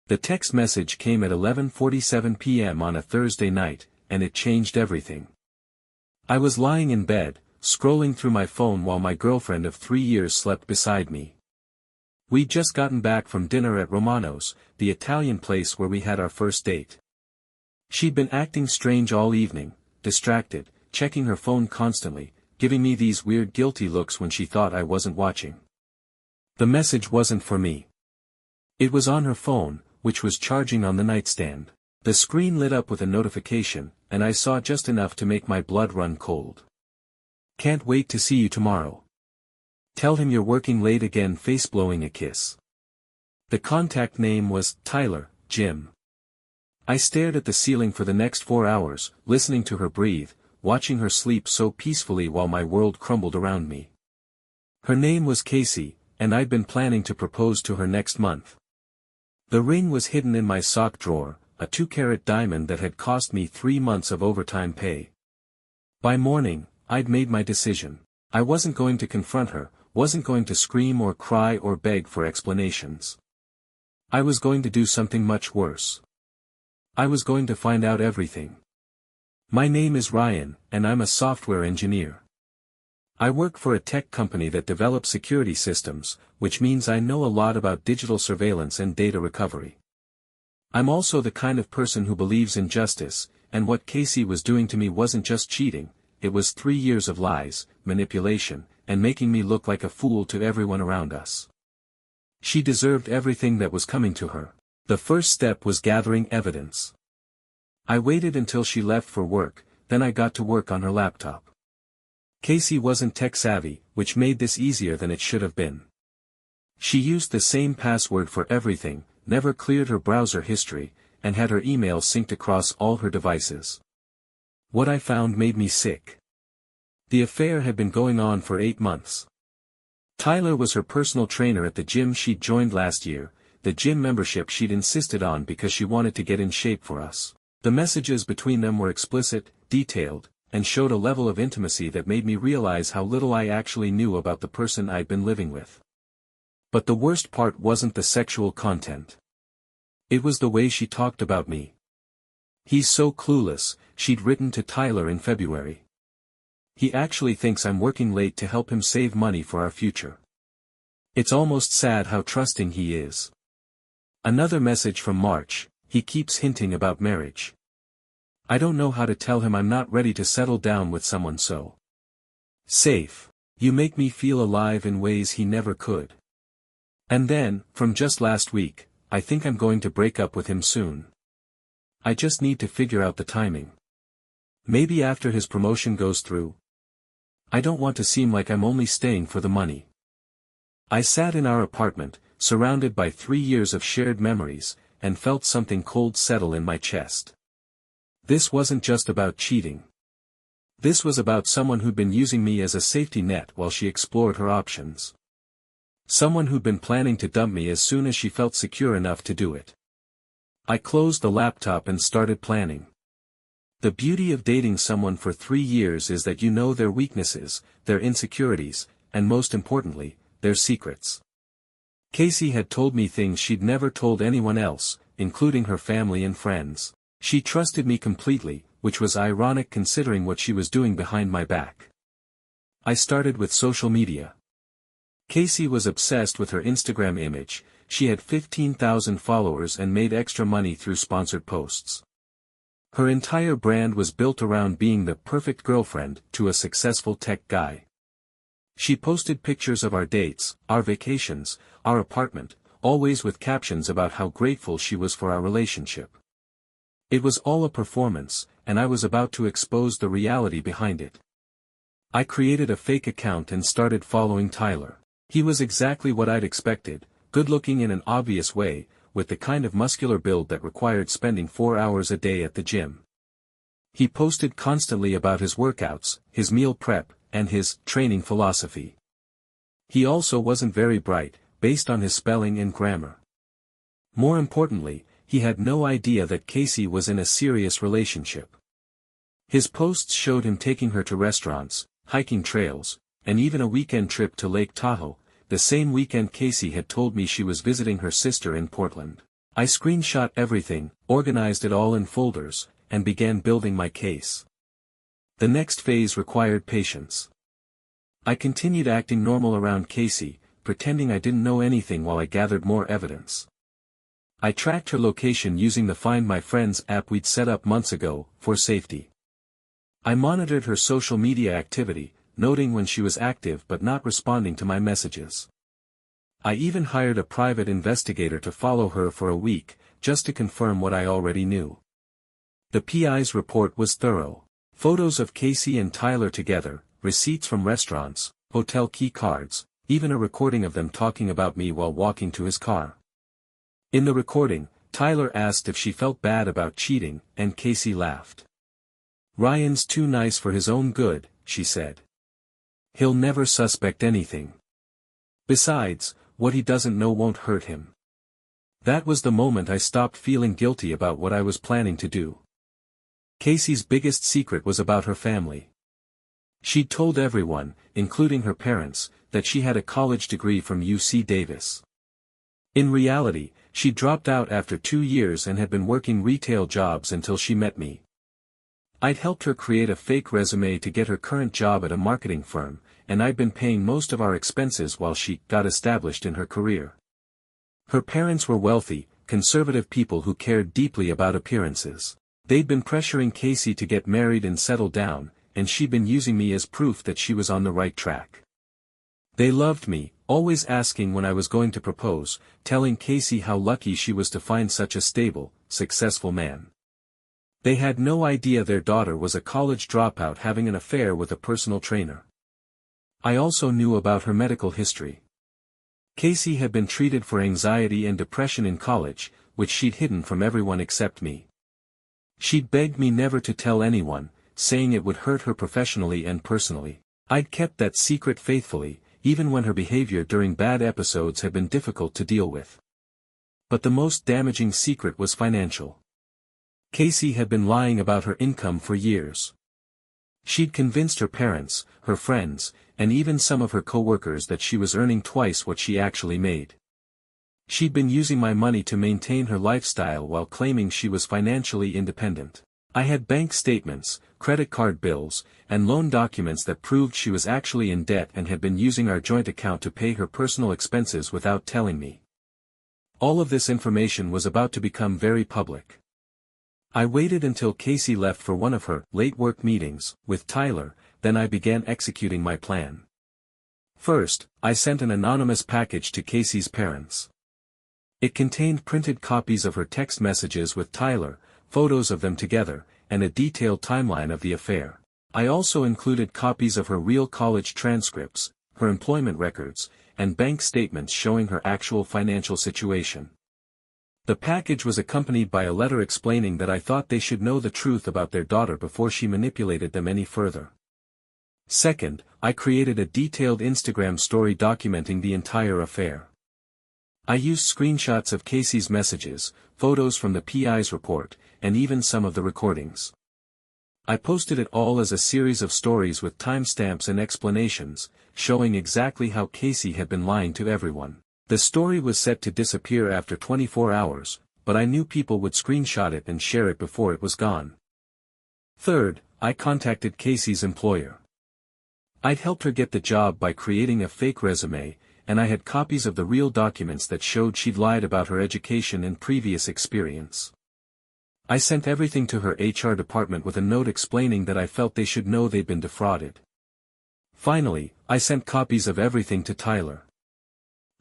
The text message came at 11:47 p.m. on a Thursday night, and it changed everything. I was lying in bed, scrolling through my phone while my girlfriend of 3 years slept beside me. We'd just gotten back from dinner at Romano's, the Italian place where we had our first date. She'd been acting strange all evening, distracted, checking her phone constantly, giving me these weird guilty looks when she thought I wasn't watching. The message wasn't for me. It was on her phone, which was charging on the nightstand. The screen lit up with a notification, and I saw just enough to make my blood run cold. Can't wait to see you tomorrow. Tell him you're working late again, face blowing a kiss. The contact name was Tyler, Jim. I stared at the ceiling for the next 4 hours, listening to her breathe, watching her sleep so peacefully while my world crumbled around me. Her name was Casey, and I'd been planning to propose to her next month. The ring was hidden in my sock drawer, a 2-carat diamond that had cost me 3 months of overtime pay. By morning, I'd made my decision. I wasn't going to confront her, wasn't going to scream or cry or beg for explanations. I was going to do something much worse. I was going to find out everything. My name is Ryan, and I'm a software engineer. I work for a tech company that develops security systems, which means I know a lot about digital surveillance and data recovery. I'm also the kind of person who believes in justice, and what Casey was doing to me wasn't just cheating, it was 3 years of lies, manipulation, and making me look like a fool to everyone around us. She deserved everything that was coming to her. The first step was gathering evidence. I waited until she left for work, then I got to work on her laptop. Casey wasn't tech-savvy, which made this easier than it should have been. She used the same password for everything, never cleared her browser history, and had her email synced across all her devices. What I found made me sick. The affair had been going on for 8 months. Tyler was her personal trainer at the gym she'd joined last year, the gym membership she'd insisted on because she wanted to get in shape for us. The messages between them were explicit, detailed, and showed a level of intimacy that made me realize how little I actually knew about the person I'd been living with. But the worst part wasn't the sexual content. It was the way she talked about me. "He's so clueless," she'd written to Tyler in February. "He actually thinks I'm working late to help him save money for our future. It's almost sad how trusting he is." Another message from March, "He keeps hinting about marriage. I don't know how to tell him I'm not ready to settle down with someone so safe. You make me feel alive in ways he never could." And then, from just last week, "I think I'm going to break up with him soon. I just need to figure out the timing. Maybe after his promotion goes through. I don't want to seem like I'm only staying for the money." I sat in our apartment, surrounded by 3 years of shared memories, and felt something cold settle in my chest. This wasn't just about cheating. This was about someone who'd been using me as a safety net while she explored her options. Someone who'd been planning to dump me as soon as she felt secure enough to do it. I closed the laptop and started planning. The beauty of dating someone for 3 years is that you know their weaknesses, their insecurities, and most importantly, their secrets. Casey had told me things she'd never told anyone else, including her family and friends. She trusted me completely, which was ironic considering what she was doing behind my back. I started with social media. Casey was obsessed with her Instagram image. She had 15,000 followers and made extra money through sponsored posts. Her entire brand was built around being the perfect girlfriend to a successful tech guy. She posted pictures of our dates, our vacations, our apartment, always with captions about how grateful she was for our relationship. It was all a performance, and I was about to expose the reality behind it. I created a fake account and started following Tyler. He was exactly what I'd expected, good-looking in an obvious way, with the kind of muscular build that required spending 4 hours a day at the gym. He posted constantly about his workouts, his meal prep, and his training philosophy. He also wasn't very bright, based on his spelling and grammar. More importantly, he had no idea that Casey was in a serious relationship. His posts showed him taking her to restaurants, hiking trails, and even a weekend trip to Lake Tahoe, the same weekend Casey had told me she was visiting her sister in Portland. I screenshot everything, organized it all in folders, and began building my case. The next phase required patience. I continued acting normal around Casey, pretending I didn't know anything while I gathered more evidence. I tracked her location using the Find My Friends app we'd set up months ago, for safety. I monitored her social media activity, noting when she was active but not responding to my messages. I even hired a private investigator to follow her for a week, just to confirm what I already knew. The PI's report was thorough. Photos of Casey and Tyler together, receipts from restaurants, hotel key cards, even a recording of them talking about me while walking to his car. In the recording, Tyler asked if she felt bad about cheating, and Casey laughed. "Ryan's too nice for his own good," she said. "He'll never suspect anything. Besides, what he doesn't know won't hurt him." That was the moment I stopped feeling guilty about what I was planning to do. Casey's biggest secret was about her family. She'd told everyone, including her parents, that she had a college degree from UC Davis. In reality, she dropped out after 2 years and had been working retail jobs until she met me. I'd helped her create a fake resume to get her current job at a marketing firm, and I'd been paying most of our expenses while she got established in her career. Her parents were wealthy, conservative people who cared deeply about appearances. They'd been pressuring Casey to get married and settle down, and she'd been using me as proof that she was on the right track. They loved me, always asking when I was going to propose, telling Casey how lucky she was to find such a stable, successful man. They had no idea their daughter was a college dropout having an affair with a personal trainer. I also knew about her medical history. Casey had been treated for anxiety and depression in college, which she'd hidden from everyone except me. She'd begged me never to tell anyone, saying it would hurt her professionally and personally. I'd kept that secret faithfully, even when her behavior during bad episodes had been difficult to deal with. But the most damaging secret was financial. Casey had been lying about her income for years. She'd convinced her parents, her friends, and even some of her coworkers that she was earning twice what she actually made. She'd been using my money to maintain her lifestyle while claiming she was financially independent. I had bank statements, credit card bills, and loan documents that proved she was actually in debt and had been using our joint account to pay her personal expenses without telling me. All of this information was about to become very public. I waited until Casey left for one of her late work meetings with Tyler, then I began executing my plan. First, I sent an anonymous package to Casey's parents. It contained printed copies of her text messages with Tyler, photos of them together, and a detailed timeline of the affair. I also included copies of her real college transcripts, her employment records, and bank statements showing her actual financial situation. The package was accompanied by a letter explaining that I thought they should know the truth about their daughter before she manipulated them any further. Second, I created a detailed Instagram story documenting the entire affair. I used screenshots of Casey's messages, photos from the PI's report, and even some of the recordings. I posted it all as a series of stories with timestamps and explanations, showing exactly how Casey had been lying to everyone. The story was set to disappear after 24 hours, but I knew people would screenshot it and share it before it was gone. Third, I contacted Casey's employer. I'd helped her get the job by creating a fake resume, and I had copies of the real documents that showed she'd lied about her education and previous experience. I sent everything to her HR department with a note explaining that I felt they should know they'd been defrauded. Finally, I sent copies of everything to Tyler.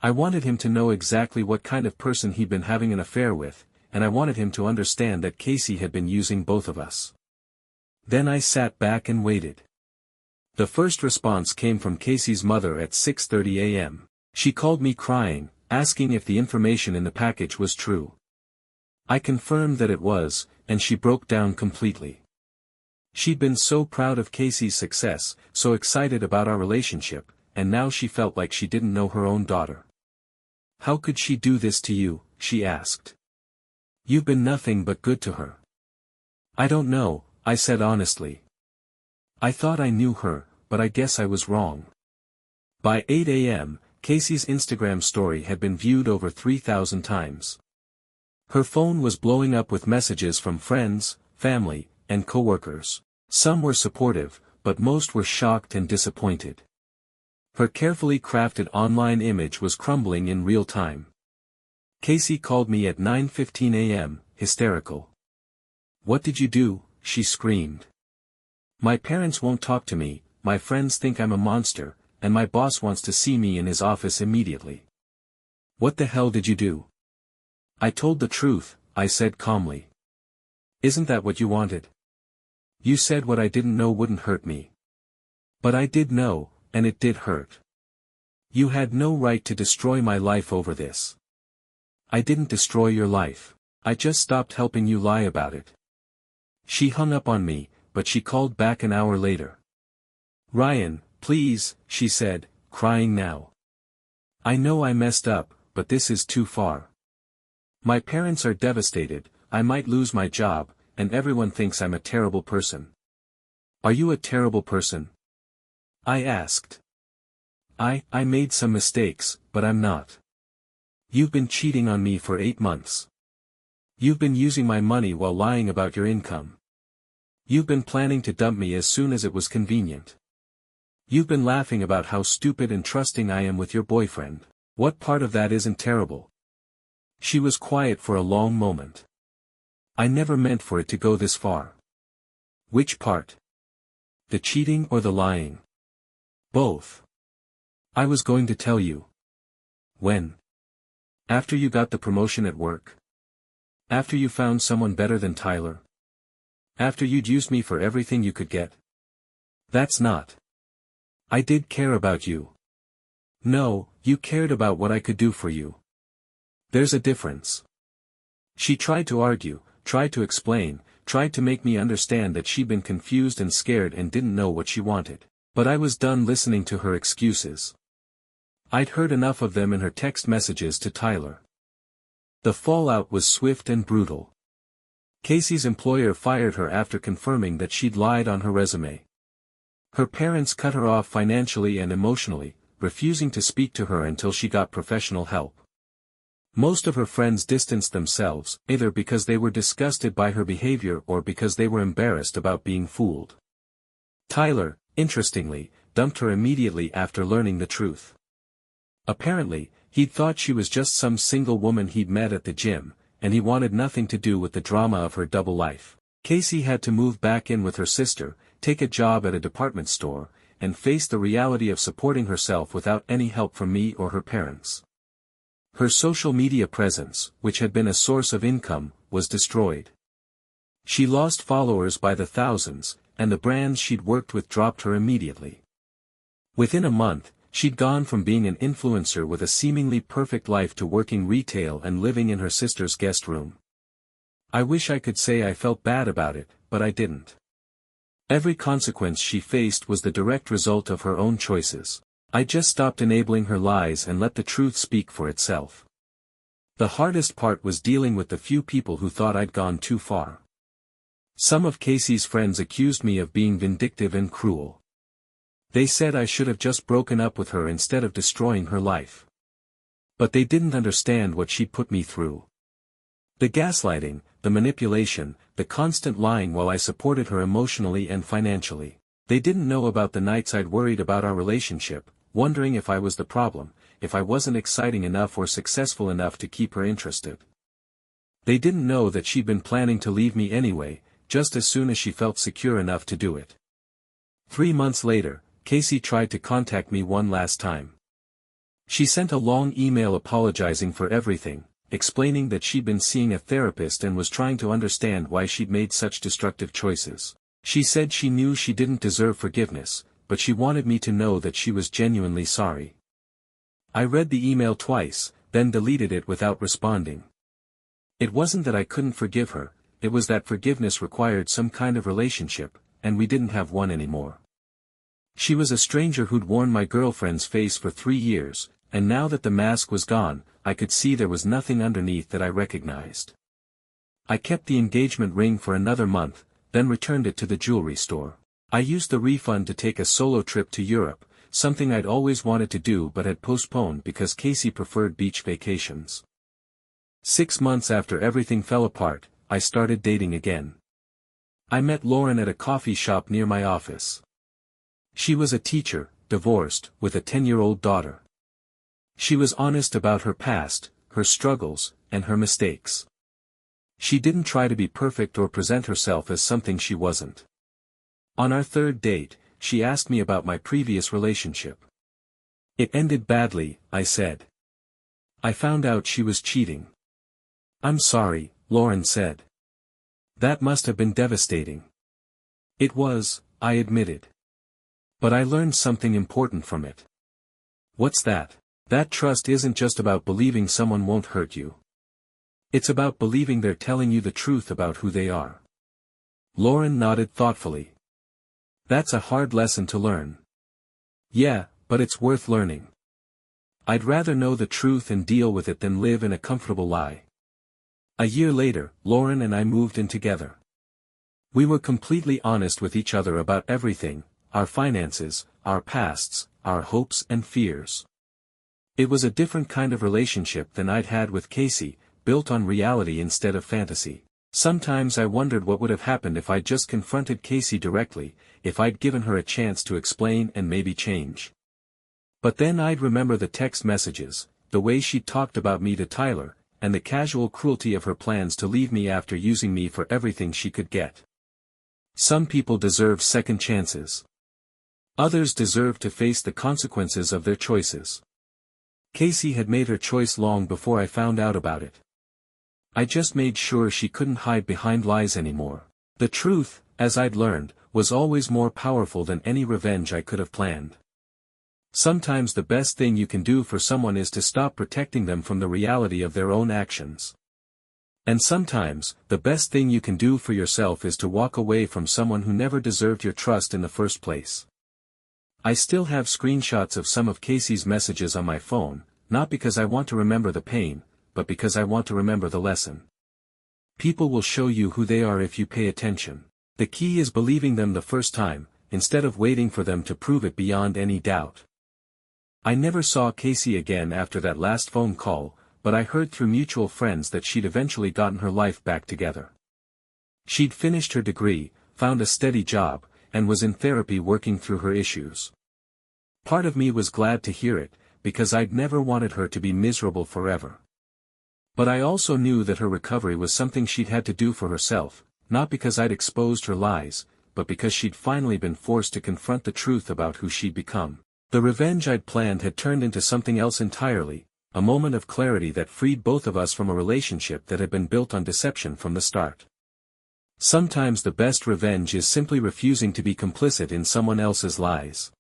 I wanted him to know exactly what kind of person he'd been having an affair with, and I wanted him to understand that Casey had been using both of us. Then I sat back and waited. The first response came from Casey's mother at 6:30 a.m. She called me crying, asking if the information in the package was true. I confirmed that it was, and she broke down completely. She'd been so proud of Casey's success, so excited about our relationship, and now she felt like she didn't know her own daughter. "How could she do this to you?" she asked. "You've been nothing but good to her." "I don't know," I said honestly. "I thought I knew her, but I guess I was wrong." By 8 a.m., Casey's Instagram story had been viewed over 3,000 times. Her phone was blowing up with messages from friends, family, and coworkers. Some were supportive, but most were shocked and disappointed. Her carefully crafted online image was crumbling in real time. Casey called me at 9:15 a.m., hysterical. "What did you do?" she screamed. "My parents won't talk to me, my friends think I'm a monster, and my boss wants to see me in his office immediately." "What the hell did you do?" "I told the truth," I said calmly. "Isn't that what you wanted? You said what I didn't know wouldn't hurt me." "But I did know, and it did hurt. You had no right to destroy my life over this." "I didn't destroy your life. I just stopped helping you lie about it." She hung up on me, but she called back an hour later. "Ryan, please," she said, crying now. "I know I messed up, but this is too far. My parents are devastated, I might lose my job, and everyone thinks I'm a terrible person." "Are you a terrible person?" I asked. I made some mistakes, but I'm not. You've been cheating on me for 8 months. You've been using my money while lying about your income. You've been planning to dump me as soon as it was convenient. You've been laughing about how stupid and trusting I am with your boyfriend. What part of that isn't terrible?" She was quiet for a long moment. "I never meant for it to go this far." "Which part? The cheating or the lying?" "Both. I was going to tell you." "When?" "After you got the promotion at work. After you found someone better than Tyler. After you'd used me for everything you could get." "That's not. I did care about you." "No, you cared about what I could do for you. There's a difference." She tried to argue, tried to explain, tried to make me understand that she'd been confused and scared and didn't know what she wanted. But I was done listening to her excuses. I'd heard enough of them in her text messages to Tyler. The fallout was swift and brutal. Casey's employer fired her after confirming that she'd lied on her resume. Her parents cut her off financially and emotionally, refusing to speak to her until she got professional help. Most of her friends distanced themselves, either because they were disgusted by her behavior or because they were embarrassed about being fooled. Tyler, interestingly, dumped her immediately after learning the truth. Apparently, he'd thought she was just some single woman he'd met at the gym, and he wanted nothing to do with the drama of her double life. Casey had to move back in with her sister, take a job at a department store, and face the reality of supporting herself without any help from me or her parents. Her social media presence, which had been a source of income, was destroyed. She lost followers by the thousands, and the brands she'd worked with dropped her immediately. Within a month, she'd gone from being an influencer with a seemingly perfect life to working retail and living in her sister's guest room. I wish I could say I felt bad about it, but I didn't. Every consequence she faced was the direct result of her own choices. I just stopped enabling her lies and let the truth speak for itself. The hardest part was dealing with the few people who thought I'd gone too far. Some of Casey's friends accused me of being vindictive and cruel. They said I should have just broken up with her instead of destroying her life. But they didn't understand what she'd put me through. The gaslighting, the manipulation, the constant lying while I supported her emotionally and financially. They didn't know about the nights I'd worried about our relationship, wondering if I was the problem, if I wasn't exciting enough or successful enough to keep her interested. They didn't know that she'd been planning to leave me anyway, just as soon as she felt secure enough to do it. 3 months later, Casey tried to contact me one last time. She sent a long email apologizing for everything, explaining that she'd been seeing a therapist and was trying to understand why she'd made such destructive choices. She said she knew she didn't deserve forgiveness, but she wanted me to know that she was genuinely sorry. I read the email twice, then deleted it without responding. It wasn't that I couldn't forgive her, it was that forgiveness required some kind of relationship, and we didn't have one anymore. She was a stranger who'd worn my girlfriend's face for 3 years, and now that the mask was gone, I could see there was nothing underneath that I recognized. I kept the engagement ring for another month, then returned it to the jewelry store. I used the refund to take a solo trip to Europe, something I'd always wanted to do but had postponed because Casey preferred beach vacations. 6 months after everything fell apart, I started dating again. I met Lauren at a coffee shop near my office. She was a teacher, divorced, with a 10-year-old daughter. She was honest about her past, her struggles, and her mistakes. She didn't try to be perfect or present herself as something she wasn't. On our third date, she asked me about my previous relationship. It ended badly, I said. I found out she was cheating. I'm sorry, Lauren said. That must have been devastating. It was, I admitted. But I learned something important from it. What's that? That trust isn't just about believing someone won't hurt you. It's about believing they're telling you the truth about who they are. Lauren nodded thoughtfully. That's a hard lesson to learn. Yeah, but it's worth learning. I'd rather know the truth and deal with it than live in a comfortable lie. A year later, Lauren and I moved in together. We were completely honest with each other about everything, our finances, our pasts, our hopes and fears. It was a different kind of relationship than I'd had with Casey, built on reality instead of fantasy. Sometimes I wondered what would have happened if I'd just confronted Casey directly, if I'd given her a chance to explain and maybe change. But then I'd remember the text messages, the way she talked about me to Tyler, and the casual cruelty of her plans to leave me after using me for everything she could get. Some people deserve second chances. Others deserve to face the consequences of their choices. Casey had made her choice long before I found out about it. I just made sure she couldn't hide behind lies anymore. The truth, as I'd learned, was always more powerful than any revenge I could have planned. Sometimes the best thing you can do for someone is to stop protecting them from the reality of their own actions. And sometimes, the best thing you can do for yourself is to walk away from someone who never deserved your trust in the first place. I still have screenshots of some of Casey's messages on my phone, not because I want to remember the pain, but because I want to remember the lesson. People will show you who they are if you pay attention. The key is believing them the first time, instead of waiting for them to prove it beyond any doubt. I never saw Casey again after that last phone call, but I heard through mutual friends that she'd eventually gotten her life back together. She'd finished her degree, found a steady job, and was in therapy working through her issues. Part of me was glad to hear it, because I'd never wanted her to be miserable forever. But I also knew that her recovery was something she'd had to do for herself, not because I'd exposed her lies, but because she'd finally been forced to confront the truth about who she'd become. The revenge I'd planned had turned into something else entirely, a moment of clarity that freed both of us from a relationship that had been built on deception from the start. Sometimes the best revenge is simply refusing to be complicit in someone else's lies.